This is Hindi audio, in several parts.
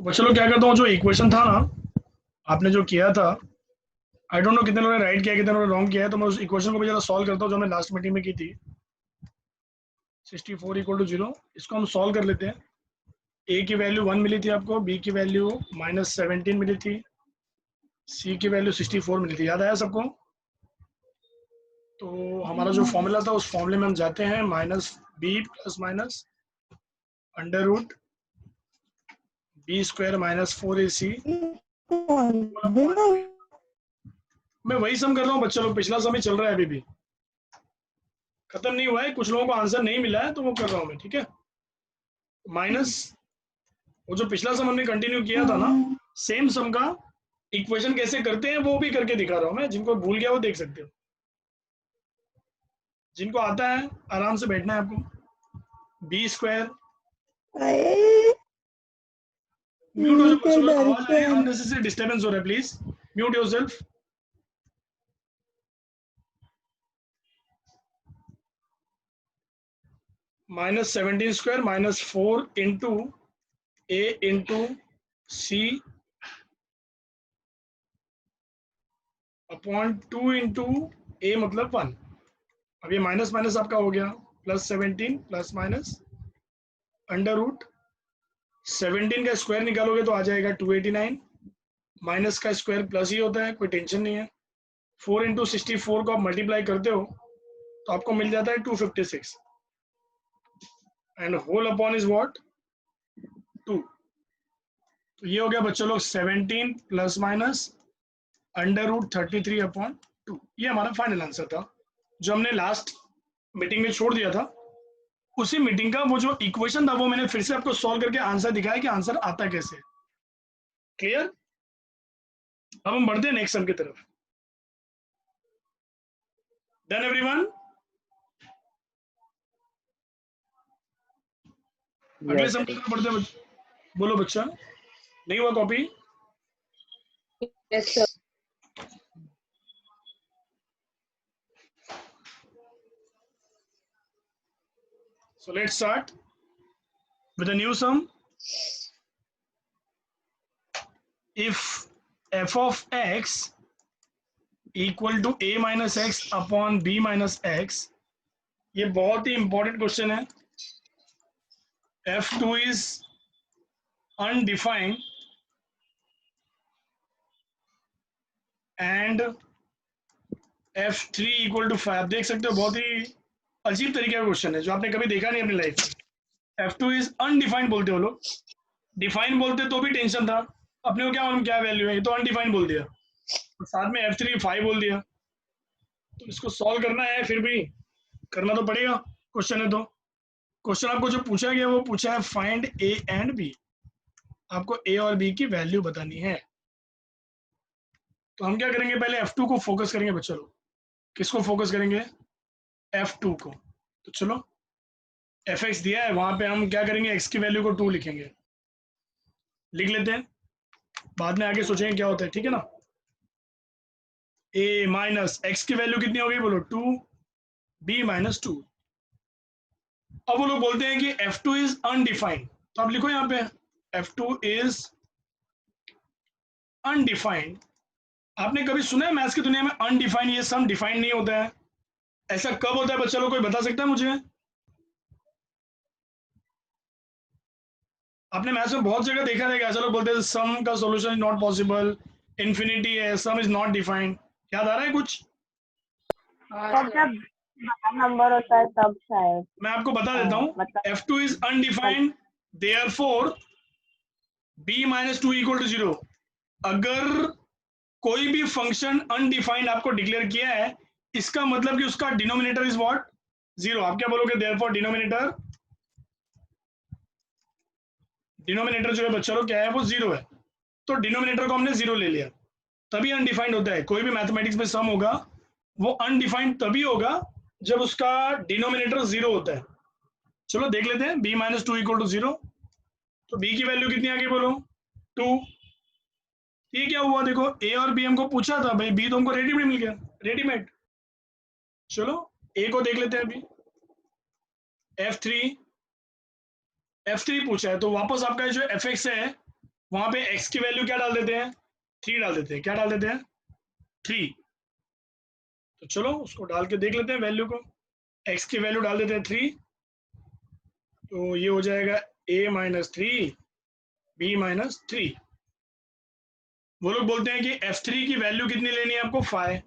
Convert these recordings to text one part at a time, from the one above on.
बच्चों लोग क्या करता हूँ, जो इक्वेशन था ना आपने जो किया था, आई डोंट नो कितने लोगों ने राइट किया कितने लोगों ने रॉन्ग किया है, तो मैं उस इक्वेशन को भी जरा सॉल्व करता हूँ जो हमने लास्ट मीटिंग में की थी। 64 = 0, इसको हम सॉल्व कर लेते हैं। ए की वैल्यू 1 मिली थी आपको, बी की वैल्यू -17 मिली थी, सी की वैल्यू 64 मिली थी। याद आया सबको? तो हमारा जो फॉर्मूला था उस फॉर्मूले में हम जाते हैं, -b + -b² - 4ac। मैं वही सम कर रहा हूँ बच्चा लोग, पिछला समय चल रहा है, अभी भी खत्म नहीं हुआ है। कुछ लोगों को आंसर नहीं मिला है तो वो कर रहा हूँ मैं, ठीक है। माइनस वो जो पिछला सम हमने कंटिन्यू किया था ना, सेम सम का इक्वेशन कैसे करते हैं वो भी करके दिखा रहा हूँ मैं। जिनको भूल गया वो देख सकते हो, जिनको आता है आराम से बैठना है आपको। b²। म्यूट हो जाओ बच्चों लोग, आवाज आ रही है, अननेसेसरी डिस्टर्बेंस हो रहा है, please mute yourself. -17² - 4 * a * c upon 2 * a मतलब 1। अब ये माइनस माइनस आपका हो गया, +17 ± √17 का स्क्वायर निकालोगे तो आ जाएगा 289। माइनस का स्क्वायर प्लस ही होता है, कोई टेंशन नहीं है। 4 × 64 को आप मल्टीप्लाई करते हो तो आपको मिल जाता है 256, and whole upon is what 2। तो ये हो गया बच्चों लोग 17 ± √33/2। ये हमारा फाइनल आंसर था जो हमने लास्ट मीटिंग में छोड़ दिया था। उसी मीटिंग का वो जो इक्वेशन था वो मैंने फिर से आपको सॉल्व करके आंसर दिखाया कि आंसर आता कैसे। क्लियर? अब हम बढ़ते हैं नेक्स्ट सम की तरफ। Done everyone? अगले सम की तरफ बढ़ते हैं। बोलो बच्चा, नहीं हुआ copy? Yes, sir. So let's start with a new sum. If f of x equal to a minus x upon b minus x, ये बहुत ही इंपॉर्टेंट क्वेश्चन है। f2 is undefined and f3 equal to 5। देख सकते हो बहुत ही अजीब तरीके का क्वेश्चन है जो आपने कभी देखा नहीं अपनी लाइफ में। f2 is undefined बोलते हो लोग, डिफाइन बोलते तो भी टेंशन था, अपने को क्या मालूम क्या वैल्यू है, ये तो अनडिफाइंड बोल दिया, तो साथ में f3 5 बोल दिया। तो इसको सॉल्व करना है, फिर भी करना तो पड़ेगा, क्वेश्चन है तो। क्वेश्चन आपको जो पूछा गया वो पूछा है फाइंड a एंड b। आपको a और b की वैल्यू बतानी है। तो हम क्या करेंगे, पहले f2 को फोकस करेंगे बच्चों लोग। किसको फोकस करेंगे? f2 को। तो चलो, fx दिया है, वहां पे हम क्या करेंगे, x की वैल्यू को 2 लिखेंगे। लिख लेते हैं, बाद में आगे सोचेंगे क्या होता है, ठीक है ना। a माइनस x की वैल्यू कितनी हो गई बोलो, 2, b - 2। अब वो लोग बोलते हैं कि f2 इज अनडिफाइंड, तो आप लिखो यहाँ पे f2 इज अनडिफाइंड। आपने कभी सुना है मैथ्स की दुनिया में अनडिफाइंड ये सम डिफाइंड नहीं होता है? ऐसा कब होता है बच्चा लोग, कोई बता सकता है मुझे? आपने मैथ्स में बहुत जगह देखा है कि ऐसा लोग बोलते हैं सम का solution is not possible, infinity है, सम इज नॉट डिफाइंड। याद आ रहा है कुछ? तब जब बड़ा नंबर होता है तब शायद मैं आपको बता देता हूँ, मतलब f2 is undefined, therefore b - 2 = 0। अगर कोई भी फंक्शन अनडिफाइंड आपको डिक्लेयर किया है, इसका मतलब कि उसका डिनोमिनेटर इज व्हाट 0। आप क्या बोलोगे, देयरफॉर डिनोमिनेटर जो है बच्चा लोग क्या है, वो 0 है। तो डिनोमिनेटर को हमने 0 ले लिया, तभी अनडिफाइंड होता है। कोई भी मैथमेटिक्स में सम होगा वो अनडिफाइंड तभी होगा जब उसका डिनोमिनेटर 0 होता है। चलो देख लेते हैं, b - 2 = 0। तो b की वैल्यू कितनी आ गई बोलो, 2। ये क्या हुआ, देखो a और b हमको पूछा था भाई, b तो हमको रेडीमेड मिल गया, रेडीमेड। चलो a को देख लेते हैं अभी, f3 पूछा है, तो वापस आपका जो fx है वहां पे x की वैल्यू क्या डाल देते हैं, 3 डाल देते हैं। क्या डाल देते हैं, 3। तो चलो उसको डाल के देख लेते हैं वैल्यू को। x की वैल्यू डाल देते हैं 3, तो ये हो जाएगा a माइनस 3 b माइनस 3। वो लोग बोलते हैं कि f3 की वैल्यू कितनी लेनी है आपको, 5।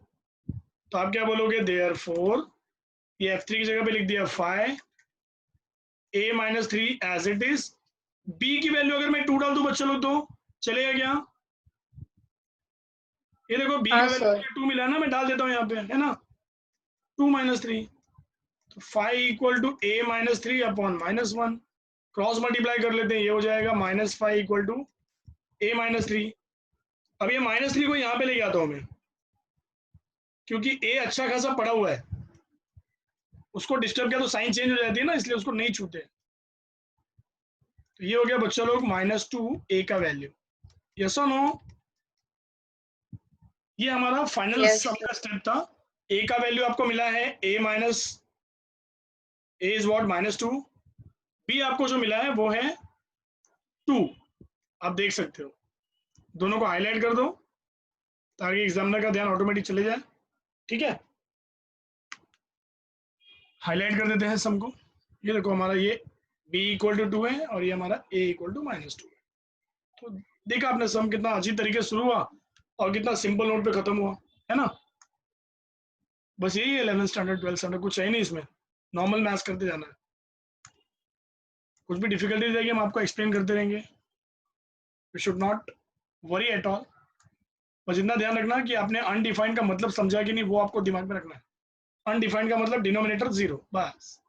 तो आप क्या बोलोगे, देयरफॉर ये f3 की जगह पे लिख दिया 5, a minus 3 as it is. b की वैल्यू अगर मैं 2 डाल दूं बच्चे लोग तो चलेगा क्या, ये देखो b का हाँ वैल्यू सर। 2 मिला है ना, मैं डाल देता हूँ यहाँ पे, है ना, 2 माइनस 3। तो 5 equal to a minus 3 upon minus 1, cross multiply कर लेते हैं, ये हो जाएगा -5 इक्वल टू a माइनस 3। अब ये -3 को यहाँ पे लेके आता हूँ मैं, क्योंकि a अच्छा खासा पड़ा हुआ है, उसको डिस्टर्ब किया तो साइन चेंज हो जाती है ना, इसलिए उसको नहीं छूते। तो ये हो गया बच्चा लोग -2 a का वैल्यू। यस और नो, ये हमारा फाइनल यस सम का स्टेप था। a का वैल्यू आपको मिला है a minus a is what -2, b आपको जो मिला है वो है 2। आप देख सकते हो, दोनों को हाईलाइट कर दो ताकि एग्जामिनर का ध्यान ऑटोमेटिक चले जाए। ठीक है, हाईलाइट कर देते हैं सम को। ये देखो हमारा ये b इक्वल टू 2 है और ये हमारा a इक्वल टू -2 है। तो देखा आपने सम कितना अजीब तरीके से शुरू हुआ और कितना सिंपल नोट पे खत्म हुआ, है ना। बस यही है 11th स्टैंडर्ड 12th स्टैंडर्ड, कुछ है नहीं इसमें, नॉर्मल मैथ्स करते जाना है। कुछ भी डिफिकल्टीज रहेगी हम आपको एक्सप्लेन करते रहेंगे, you should not worry at all. बस इतना ध्यान रखना कि आपने अनडिफाइंड का मतलब समझा कि नहीं, वो आपको दिमाग में रखना है। अनडिफाइंड का मतलब डिनोमिनेटर 0, बस।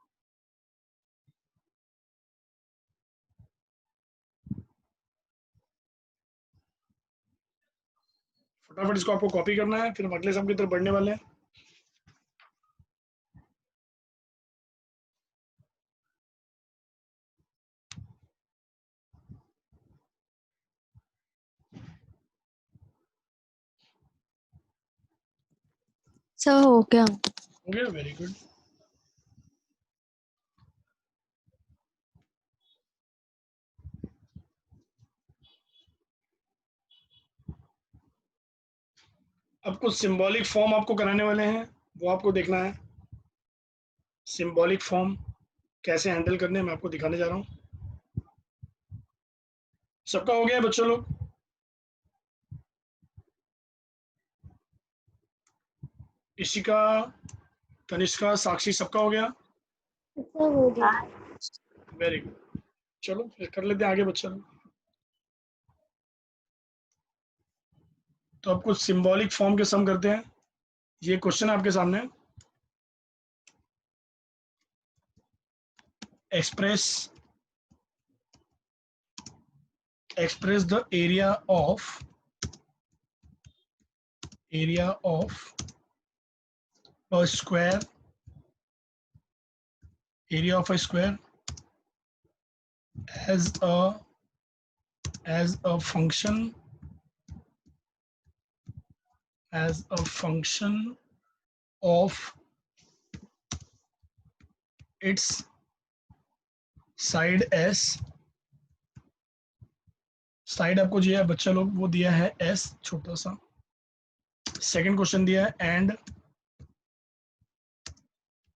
फटाफट इसको आपको कॉपी करना है, फिर हम अगले सम की तरफ बढ़ने वाले हैं। सर हो गया। हो गया, वेरी गुड। अब कुछ सिंबॉलिक फॉर्म आपको कराने वाले हैं, वो आपको देखना है। सिंबॉलिक फॉर्म कैसे हैंडल करने हैं मैं आपको दिखाने जा रहा हूँ। सबका हो गया है बच्चों लोग, इशिका, तनिष्का, साक्षी, सबका हो गया, सर हो गया। Very good. चलो फिर कर लेते हैं आगे बच्चा लोग। तो अब कुछ सिंबॉलिक फॉर्म के सम करते हैं। ये क्वेश्चन आपके सामने, express the area of a square, area of a square as a function of its side s। Side आपको जो है बच्चा लोग वो दिया है s छोटा सा। सेकंड क्वेश्चन दिया है एंड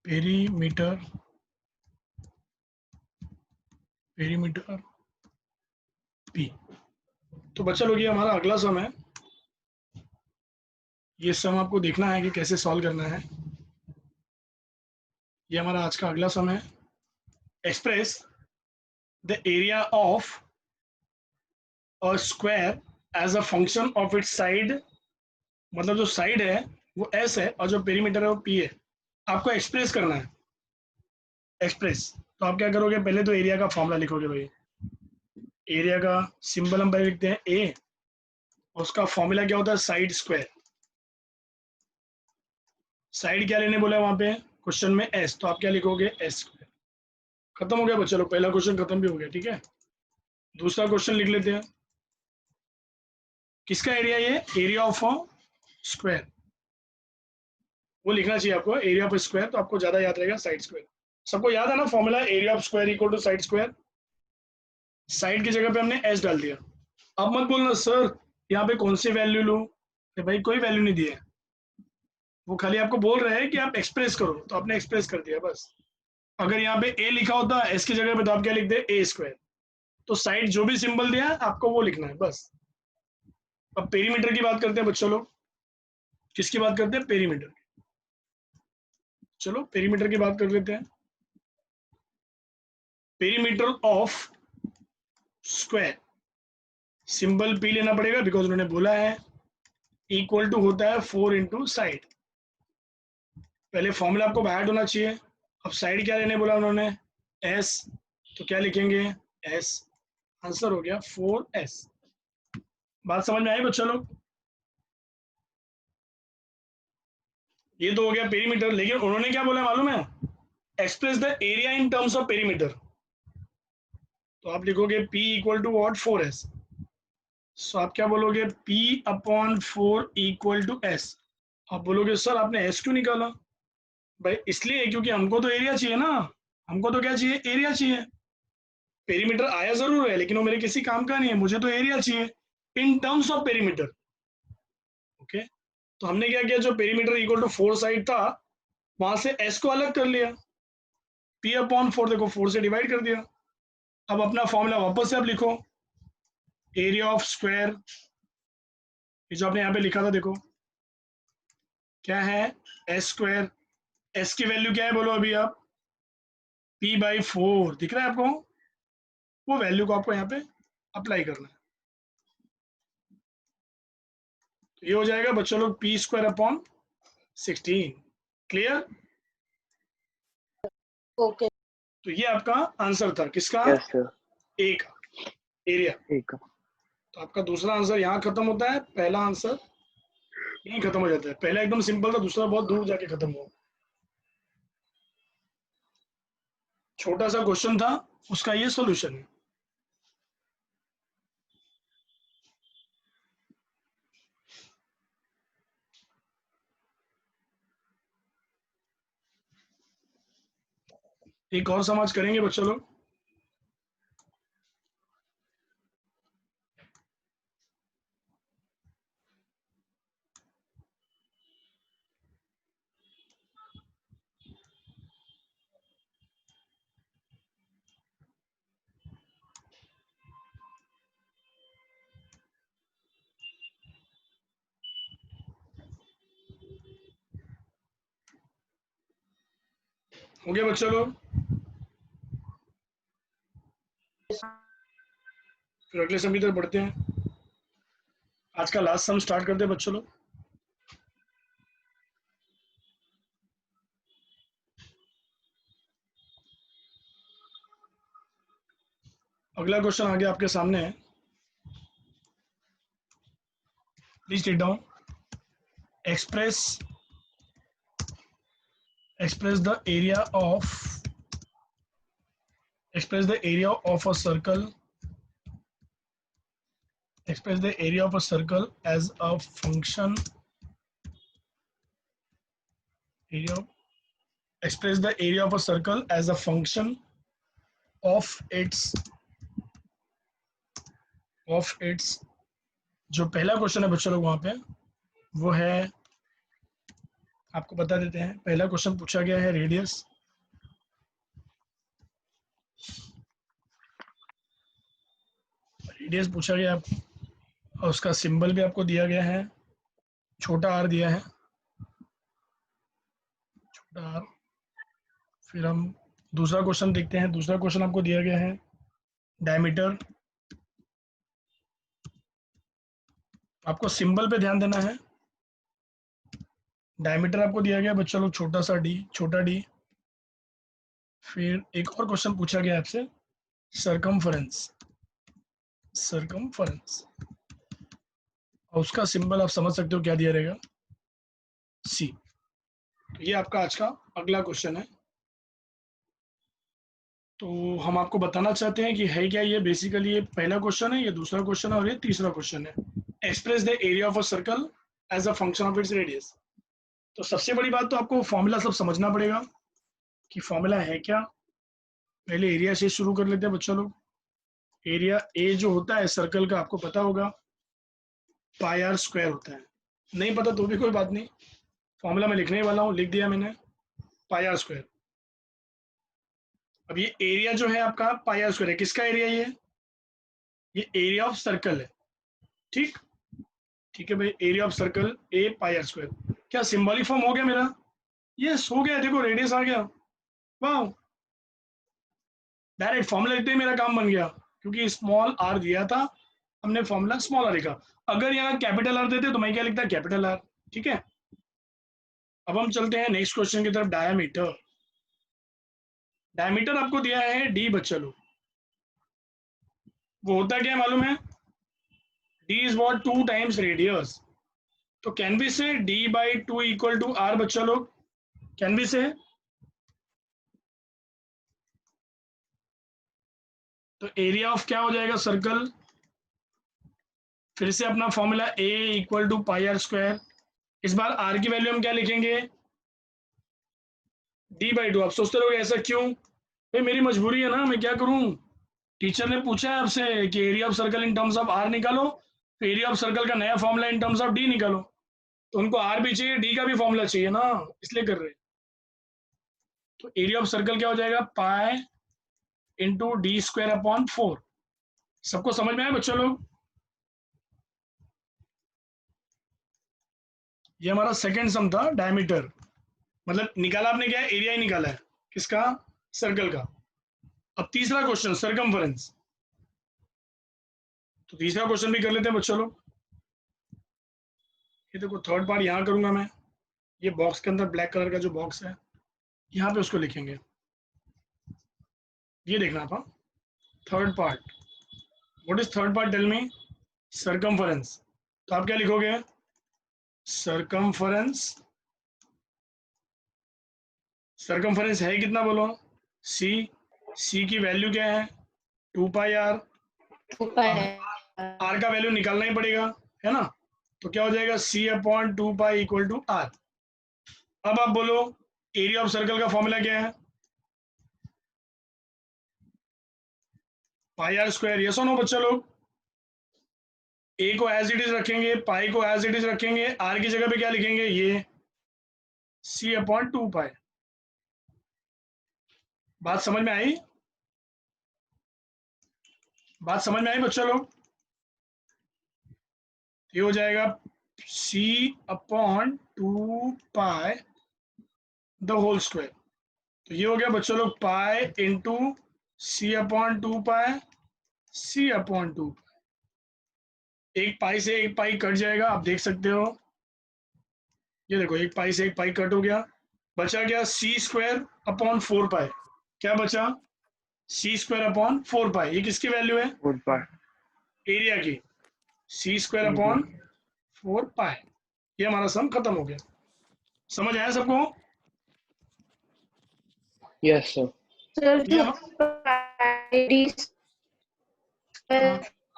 पेरीमीटर p। तो बच्चा लोग ये हमारा अगला सम है, ये सम आपको देखना है कि कैसे सॉल्व करना है। ये हमारा आज का अगला सम है। Express the area of a square as a function of its side, मतलब जो साइड है वो s है और जो पेरीमीटर है वो p है। आपको एक्सप्रेस करना है, एक्सप्रेस। तो आप क्या करोगे, पहले तो एरिया का फॉर्मूला लिखोगे भाई। एरिया का सिंबल हम पहले लिखते हैं a, उसका फॉर्मूला क्या होता है, साइड स्क्वायर। साइड क्या लेने बोला है वहां पे क्वेश्चन में, s, तो आप क्या लिखोगे, s स्क्वायर। खत्म हो गया बच्चा लोग, पहला क्वेश्चन खत्म भी हो गया। ठीक है, दूसरा क्वेश्चन लिख लेते हैं। किसका एरिया, ये एरिया ऑफ स्क्वायर, वो लिखना चाहिए आपको, एरिया ऑफ स्क्वायर। तो आपको ज्यादा याद रहेगा साइड स्क्वायर। सबको याद है ना formula, area of square equal to side square. Side की जगह पे हमने s डाल दिया, अब मत बोलना सर यहाँ पे कौन सी वैल्यू लूं, भाई कोई वैल्यू नहीं दी है, वो खाली आपको बोल रहे हैं कि आप एक्सप्रेस करो, तो आपने एक्सप्रेस कर दिया बस। अगर यहाँ पे ए लिखा होता एस की जगह पे तो आप क्या लिखते ए स्क्वायर, तो साइड जो भी सिंबल दिया है आपको वो लिखना है बस। अब पेरीमीटर की बात करते हैं बच्चों लोग, किसकी बात करते हैं, पेरीमीटर। चलो पेरीमीटर की बात कर लेते हैं। Perimeter of square, symbol P लेना पड़ेगा बिकॉज उन्होंने बोला है इक्वल टू होता है 4 इंटू साइड। पहले फॉर्मूला आपको बाहर होना चाहिए। अब साइड क्या लेने बोला उन्होंने, एस, तो क्या लिखेंगे एस, आंसर हो गया 4s। बात समझ में आई बच्चों लोग? ये तो हो गया पेरीमीटर, लेकिन उन्होंने क्या बोला मालूम है, express the area in terms of perimeter. तो आप लिखोगे P equal to what 4s, so आप क्या बोलोगे P upon 4 equal to s। आप बोलोगे सर आपने s क्यों निकाला, भाई इसलिए क्योंकि हमको तो एरिया चाहिए ना, हमको तो क्या चाहिए, एरिया चाहिए। पेरीमीटर आया जरूर है लेकिन वो मेरे किसी काम का नहीं है, मुझे तो एरिया चाहिए इन टर्म्स ऑफ पेरीमीटर। ओके, तो हमने क्या किया, जो पेरीमीटर इक्वल टू 4 साइड था वहां से s को अलग कर लिया, P अपॉन 4 देखो 4 से डिवाइड कर दिया। अब अपना फॉर्मूला वापस से आप लिखो, एरिया ऑफ स्क्वायर, ये जो आपने यहाँ पे लिखा था देखो क्या है, एस स्क्वायर, एस की वैल्यू क्या है बोलो अभी आप, P/4 दिख रहा है आपको, वो वैल्यू को आपको यहाँ पे अप्लाई करना है। तो ये हो जाएगा बच्चों लोग P square upon 16। Clear? Okay. तो ये आपका आंसर था किसका, यस सर। ए का, एरिया। ठीक है। तो आपका दूसरा आंसर यहाँ खत्म होता है, पहला आंसर यहीं खत्म हो जाता है। पहला एकदम सिंपल था, दूसरा बहुत दूर जाके खत्म हुआ। छोटा सा क्वेश्चन था, उसका ये सॉल्यूशन है। एक और समाज करेंगे बच्चों लोग, हो गया बच्चों लोग? फिर अगले सम की तरफ बढ़ते हैं। आज का लास्ट सम स्टार्ट करते हैं बच्चों लोग। अगला क्वेश्चन आ गया आपके सामने है, please take down. Express the area of a circle, express the area of a circle as a function, express the area of a circle as a function of its जो पहला क्वेश्चन है बच्चों लोग वहां पे वो है, आपको बता देते हैं। पहला क्वेश्चन पूछा गया है रेडियस, पूछा गया और उसका सिंबल भी आपको दिया गया है, छोटा r दिया है, छोटा r। फिर हम दूसरा क्वेश्चन देखते हैं। दूसरा क्वेश्चन आपको दिया गया है डायमीटर, आपको सिंबल पे ध्यान देना है। डायमीटर आपको दिया गया बच्चों लोग छोटा सा d, छोटा d। फिर एक और क्वेश्चन पूछा गया आपसे सरकमफरेंस, और उसका सिंबल आप समझ सकते हो क्या दिया रहेगा, c। तो ये आपका आज का अगला क्वेश्चन है। तो हम आपको बताना चाहते हैं कि है क्या ये, बेसिकली ये पहला क्वेश्चन है, ये दूसरा क्वेश्चन है और ये तीसरा क्वेश्चन है। Express the area of a circle as a function of its radius. तो सबसे बड़ी बात तो आपको फॉर्मूला सब समझना पड़ेगा कि फॉर्मूला है क्या। पहले एरिया से शुरू कर लेते हैं बच्चों लोग। एरिया ए जो होता है सर्कल का आपको पता होगा पाई आर स्क्वायर होता है, नहीं पता तो भी कोई बात नहीं, फॉर्मूला मैं लिखने वाला हूँ, लिख दिया मैंने पाई आर स्क्वायर। अब ये एरिया जो है आपका पाई आर स्क्वायर है, किसका एरिया ये एरिया ऑफ सर्कल है। ठीक ठीक है भाई, area of circle A pi are square. क्या सिंबॉलिक फॉर्म हो गया मेरा? यस हो गया, देखो रेडियस आ गया, वाह, डायरेक्ट फॉर्मूला लिखते ही मेरा काम बन गया, क्योंकि स्मॉल आर दिया था, हमने फॉर्मूला स्मॉल आर लिखा। अगर यहाँ कैपिटल आर देते तो मैं क्या लिखता, कैपिटल आर। ठीक है, अब हम चलते हैं नेक्स्ट क्वेश्चन की तरफ। डायमीटर, डायमीटर आपको दिया है डी बच्चा लोग, वो होता क्या है मालूम है? D is what 2 times radius. तो can be say D by 2 equal to R बच्चा लोग, कैन बी से। तो एरिया ऑफ क्या हो जाएगा सर्कल, फिर से अपना formula A equal to pi are square. इस बार आर की वैल्यू हम क्या लिखेंगे, डी बाई 2। आप सोचते रहोगे ऐसा क्यों भाई, मेरी मजबूरी है ना, मैं क्या करूं, टीचर ने पूछा है आपसे कि area of circle in terms of R निकालो, तो एरिया ऑफ सर्कल का नया formula in terms of D निकालो, तो उनको आर भी चाहिए डी का भी फॉर्मूला चाहिए ना, इसलिए कर रहे हैं। तो एरिया ऑफ सर्कल क्या हो जाएगा, pi into D square upon 4। सबको समझ में आया बच्चों लोग? ये हमारा सेकंड सम था, डायमीटर, मतलब निकाला आपने क्या है, एरिया ही निकाला है, किसका, सर्कल का। अब तीसरा क्वेश्चन सरकमफेरेंस, तो तीसरा क्वेश्चन भी कर लेते हैं बच्चों लोग। ये देखो थर्ड पार्ट यहाँ करूंगा मैं, ये बॉक्स के अंदर ब्लैक कलर का जो बॉक्स है यहाँ पे उसको लिखेंगे, ये देखना आप। Third part, what is third part, tell me. Circumference, तो आप क्या लिखोगे, सरकमफेरेंस, सरकमफेरेंस है कितना बोलो, सी, सी की वैल्यू क्या है 2 पाई आर, आर का वैल्यू निकालना ही पड़ेगा है ना, तो क्या हो जाएगा c upon 2 pi equal to r. अब आप बोलो एरिया ऑफ सर्कल का फॉर्मूला क्या है, पाई आर स्क्वायर। यस और नो बच्चा लोग, ए को एज इट इज रखेंगे, पाई को एज इट इज रखेंगे, आर की जगह पे क्या लिखेंगे, ये सी अपॉन 2 पाई। बात समझ में आई, बात समझ में आई बच्चा लोग? ये हो जाएगा c upon 2 pi the whole square. तो ये हो गया बच्चों लोग pi into c upon 2 pi, c upon 2। एक पाई से एक पाई कट जाएगा, आप देख सकते हो, ये देखो एक पाई से एक पाई कट हो गया, बचा क्या सी स्क्वायर अपॉन 4 पाई। क्या बचा, सी स्क्वायर अपॉन 4 पाई। ये किसकी वैल्यू है, 4 पाई एरिया की, सी स्क्वायर अपॉन 4 पाई। ये हमारा सम खत्म हो गया। समझ आया सबको? Yes sir. ये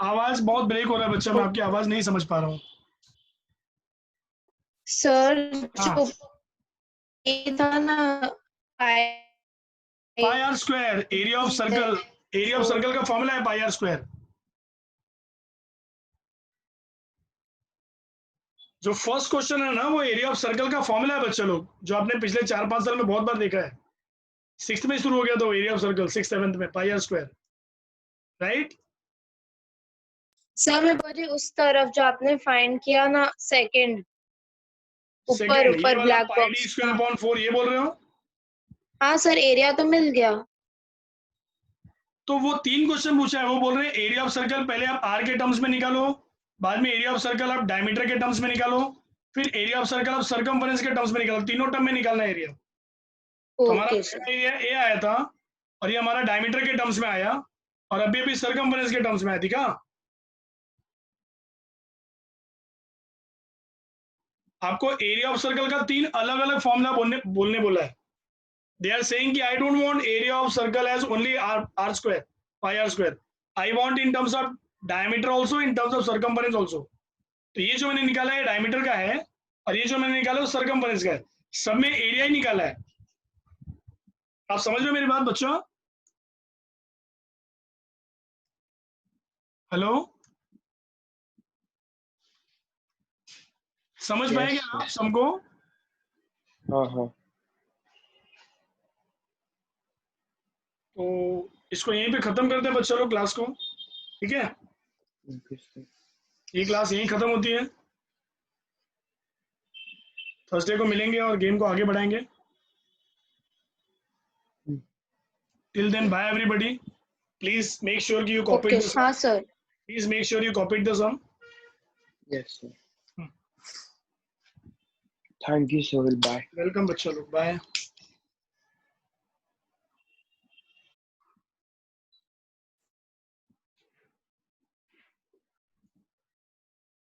आवाज बहुत ब्रेक हो रहा है बच्चा, मैं आपकी आवाज नहीं समझ पा रहा हूँ। सर हाँ, जो ये था ना pi are square, area of circle, area of circle का फॉर्मूला है पाई आर स्क्वायर। जो फर्स्ट क्वेश्चन है ना वो एरिया ऑफ सर्कल का फॉर्मूला है बच्चे लोग, जो आपने पिछले 4-5 साल में बहुत बार देखा है। 6th में शुरू हो गया था area of circle, 6th 7th में पाई आर स्क्वायर, राइट। सर मैं बोली उस तरफ जो आपने फाइंड किया ना सेकंड ऊपर ये ऊपर वाला ब्लैक पाई डी बॉक्स। स्क्वायर अपॉन 4, ये बोल रहे हो? हाँ सर एरिया तो मिल गया। तो वो 3 क्वेश्चन पूछा है, वो बोल रहे हैं एरिया ऑफ सर्कल पहले आप आर के टर्म्स में निकालो, बाद में एरिया ऑफ सर्कल आप डायमीटर के टर्म्स में निकालो, फिर एरिया ऑफ सर्कल आप सरकमफेरेंस के टर्म्स में निकालो, तीनों टर्म में निकालना है एरिया। तो हमारा ओके सर। एरिया ए आया था और ये हमारा डायमीटर के टर्म्स में आया, और अभी अभी सरकमफेरेंस के टर्म्स में आया, ठीक है। आपको एरिया ऑफ सर्कल का 3 अलग अलग फॉर्मूला बोलने बोला है। दे आर सेइंग कि I don't want area of circle as only R square, pi are square, I want in terms of diameter also, in terms of circumference also. तो ये जो मैंने निकाला है डायमीटर का है, और ये जो मैंने निकाला है सरकमफेरेंस का है, सब में एरिया ही निकाला है। आप समझ रहे हो मेरी बात बच्चों? हेलो, समझ पाए Yes, क्या आप sir. सबको? हाँ. तो इसको यहीं पे खत्म करते हैं बच्चों लोग क्लास को, ठीक है? Okay, sir. ये क्लास यहीं खत्म होती है। थर्सडे को मिलेंगे और गेम को आगे बढ़ाएंगे। Hmm. Till then bye everybody. Please make sure कि यू कॉपीड ओके, द हाँ sir. Please make sure you copied the sum. Yes, sir. Thank you, sir. Bye. Welcome बच्चों लोग, बाय।